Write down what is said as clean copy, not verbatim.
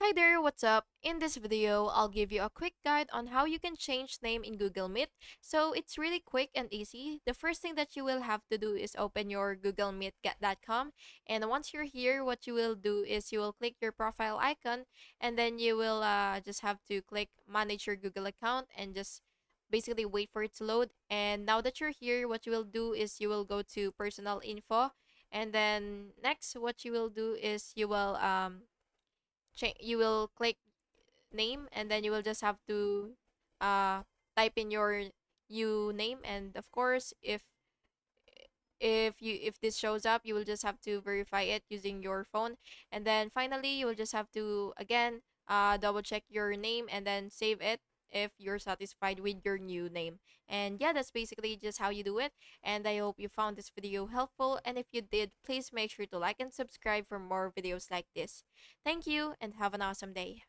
Hi there, what's up? In this video, I'll give you a quick guide on how you can change name in Google Meet. So it's really quick and easy. The first thing that you will have to do is open your googlemeet.com, and once you're here, what you will do is you will click your profile icon, and then you will just have to click manage your Google account and just basically wait for it to load. And now that you're here, what you will do is you will go to personal info, and then next what you will do is you will click name, and then you will just have to uh type in your name, and of course if this shows up, you will just have to verify it using your phone, and then finally you will just have to again double check your name and then save it if you're satisfied with your new name. And yeah, that's basically just how you do it, and I hope you found this video helpful, and if you did, please make sure to like and subscribe for more videos like this. Thank you and have an awesome day.